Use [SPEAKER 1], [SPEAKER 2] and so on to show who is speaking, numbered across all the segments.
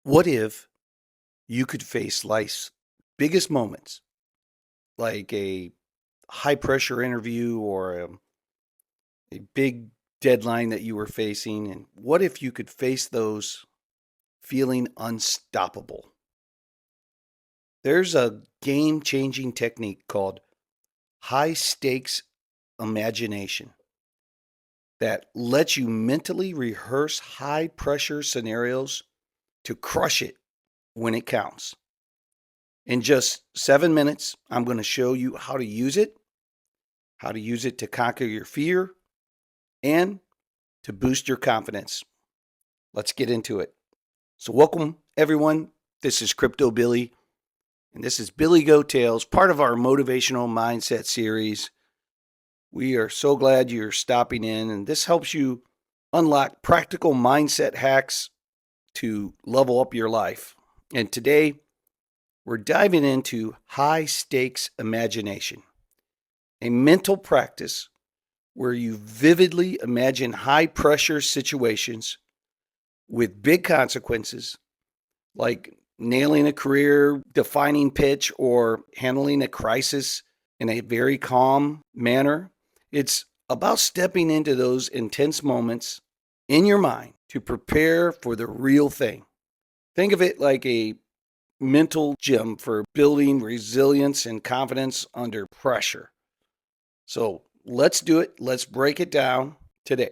[SPEAKER 1] What if you could face life's biggest moments, like a high pressure interview or a big deadline that you were facing? And what if you could face those feeling unstoppable? There's a game changing technique called high stakes imagination that lets you mentally rehearse high pressure scenarios to crush it when it counts. In just 7 minutes, I'm going to show you how to use it to conquer your fear and to boost your confidence. Let's get into it. So, welcome everyone. This is Crypto Billy, and this is Billy Go Tales, part of our Motivational Mindset Series. We are so glad you're stopping in, and this helps you unlock practical mindset hacks to level up your life. And today, we're diving into high stakes imagination, a mental practice where you vividly imagine high pressure situations with big consequences, like nailing a career defining pitch or handling a crisis in a very calm manner. It's about stepping into those intense moments in your mind to prepare for the real thing. Think of it like a mental gym for building resilience and confidence under pressure. So let's do it. Let's break it down today.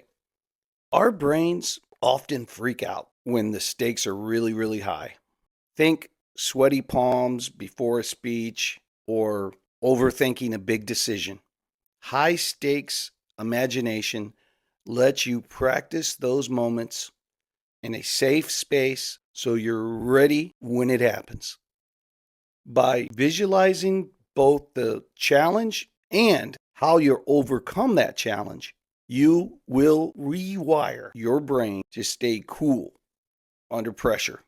[SPEAKER 1] Our brains often freak out when the stakes are really, really high. Think sweaty palms before a speech or overthinking a big decision. High stakes imagination lets you practice those moments in a safe space so you're ready when it happens. By visualizing both the challenge and how you'll overcome that challenge, you will rewire your brain to stay cool under pressure.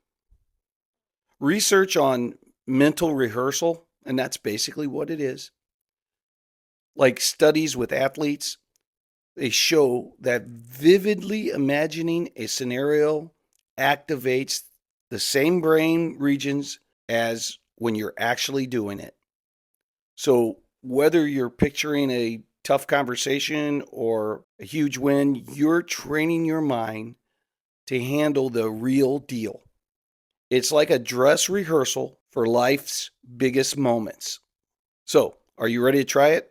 [SPEAKER 1] Research on mental rehearsal, and that's basically what it is, like studies with athletes, they show that vividly imagining a scenario activates the same brain regions as when you're actually doing it. So, whether you're picturing a tough conversation or a huge win, you're training your mind to handle the real deal. It's like a dress rehearsal for life's biggest moments. So, are you ready to try it?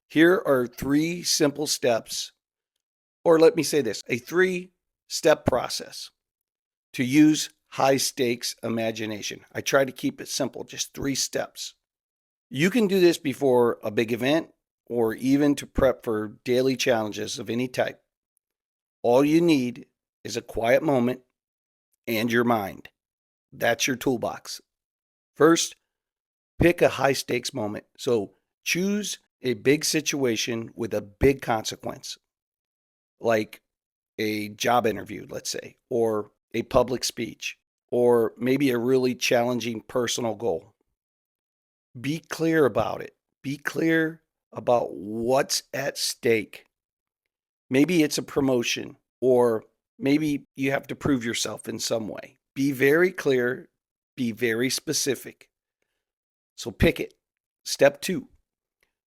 [SPEAKER 1] Here are 3 simple steps, or let me say this, a 3-step process to use high stakes imagination. I try to keep it simple, just 3 steps. You can do this before a big event or even to prep for daily challenges of any type. All you need is a quiet moment and your mind. That's your toolbox. First, pick a high stakes moment. So choose a big situation with a big consequence, like a job interview, let's say, or a public speech, or maybe a really challenging personal goal. Be clear about it. Be clear about what's at stake. Maybe it's a promotion, or maybe you have to prove yourself in some way. Be very clear, be very specific. So pick it. Step 2,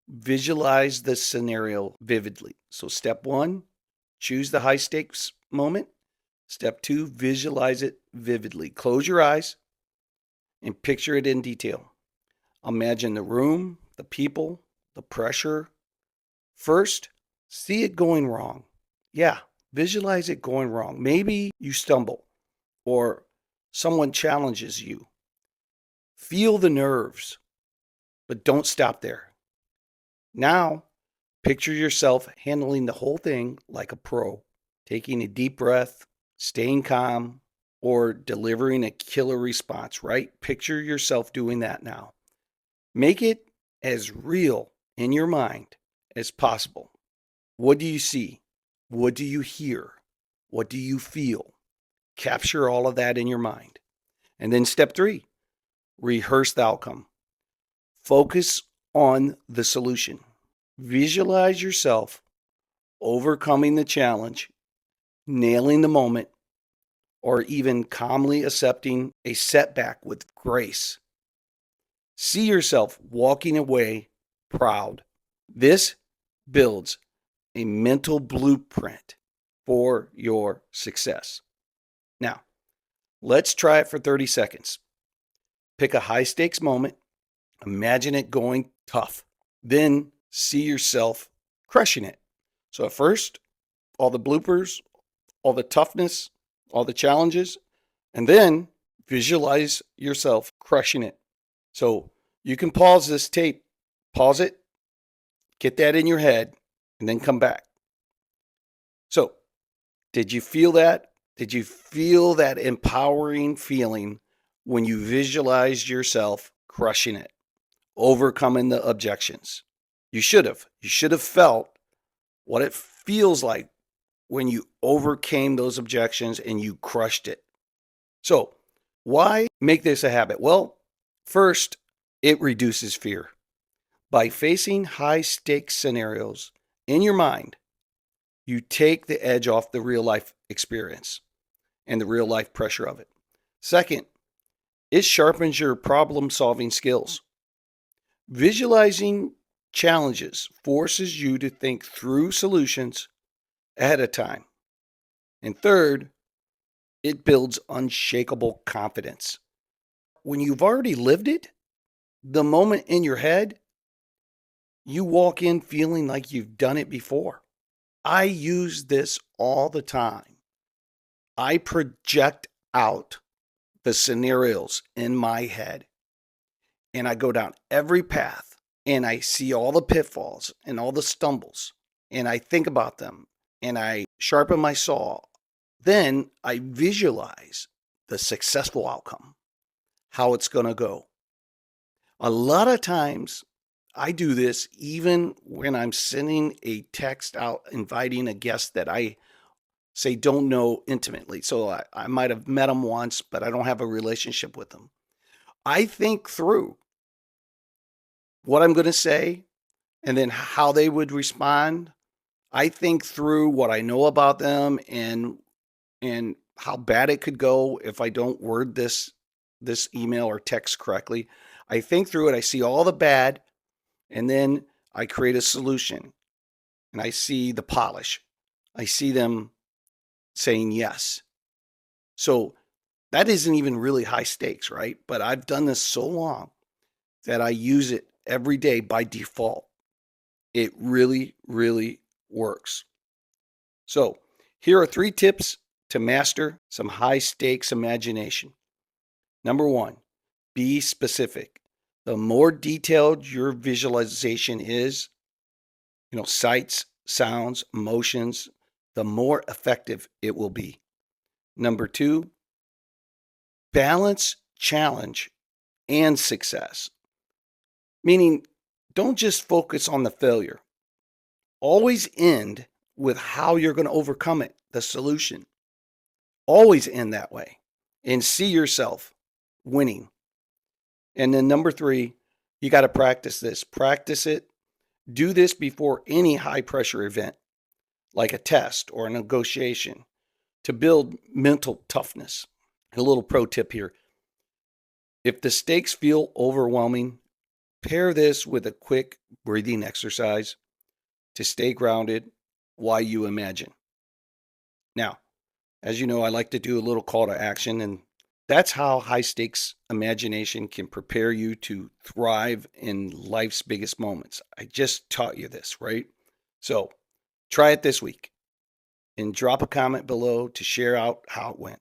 [SPEAKER 1] visualize the scenario vividly. So step 1, choose the high stakes moment. Step 2, visualize it vividly. Close your eyes and picture it in detail. Imagine the room, the people, the pressure. First, see it going wrong. Yeah, visualize it going wrong. Maybe you stumble or someone challenges you. Feel the nerves, but don't stop there. Now, picture yourself handling the whole thing like a pro, taking a deep breath, staying calm, or delivering a killer response, right? Picture yourself doing that now. Make it as real in your mind as possible. What do you see? What do you hear? What do you feel? Capture all of that in your mind. And then step 3, rehearse the outcome. Focus on the solution. Visualize yourself overcoming the challenge, nailing the moment, or even calmly accepting a setback with grace. See yourself walking away proud. This builds a mental blueprint for your success. Now, let's try it for 30 seconds. Pick a high stakes moment. Imagine it going tough. Then see yourself crushing it. So at first, all the bloopers, all the toughness, all the challenges, and then visualize yourself crushing it. So you can pause this tape, pause it, get that in your head, and then come back. So, did you feel that? Did you feel that empowering feeling when you visualized yourself crushing it, overcoming the objections? You should have. You should have felt what it feels like when you overcame those objections and you crushed it. So, why make this a habit? Well, first, it reduces fear. By facing high stakes scenarios in your mind, you take the edge off the real life experience and the real life pressure of it. Second, it sharpens your problem solving skills. Visualizing challenges forces you to think through solutions ahead of time. And third, it builds unshakable confidence. When you've already lived it, the moment in your head, you walk in feeling like you've done it before. I use this all the time. I project out the scenarios in my head and I go down every path and I see all the pitfalls and all the stumbles and I think about them and I sharpen my saw. Then I visualize the successful outcome, how it's going to go. A lot of times I do this even when I'm sending a text out inviting a guest that I say don't know intimately. So I might have met them once, but I don't have a relationship with them. I think through what I'm going to say and then how they would respond. I think through what I know about them and how bad it could go if I don't word this email or text correctly. I think through it. I see all the bad and then I create a solution and I see the polish. I see them saying yes. So that isn't even really high stakes, right? But I've done this so long that I use it every day by default. It really, really works. So here are 3 tips to master some high stakes imagination. Number 1, be specific. The more detailed your visualization is, sights, sounds, emotions, the more effective it will be. Number 2, balance challenge and success. Meaning, don't just focus on the failure. Always end with how you're going to overcome it, the solution. Always end that way and see yourself winning. And then number 3, you got to practice this. Practice it. Do this before any high pressure event, like a test or a negotiation, to build mental toughness. A little pro tip here. If the stakes feel overwhelming, pair this with a quick breathing exercise to stay grounded while you imagine. Now, as you know, I like to do a little call to action, and that's how high stakes imagination can prepare you to thrive in life's biggest moments. I just taught you this, right? So try it this week and drop a comment below to share out how it went.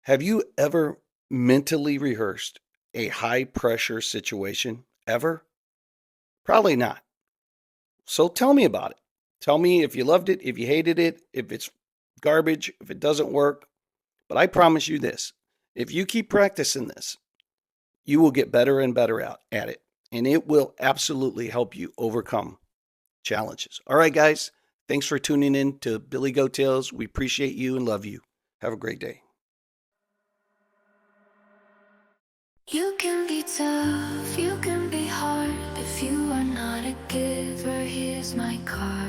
[SPEAKER 1] Have you ever mentally rehearsed a high pressure situation ever? Probably not. So tell me about it. Tell me if you loved it, if you hated it, if it's garbage, if it doesn't work. But I promise you this, if you keep practicing this, you will get better and better at it. And it will absolutely help you overcome challenges. All right, guys. Thanks for tuning in to Billy Goat Tales. We appreciate you and love you. Have a great day.
[SPEAKER 2] You can be tough, you can be hard. If you are not a giver, here's my card.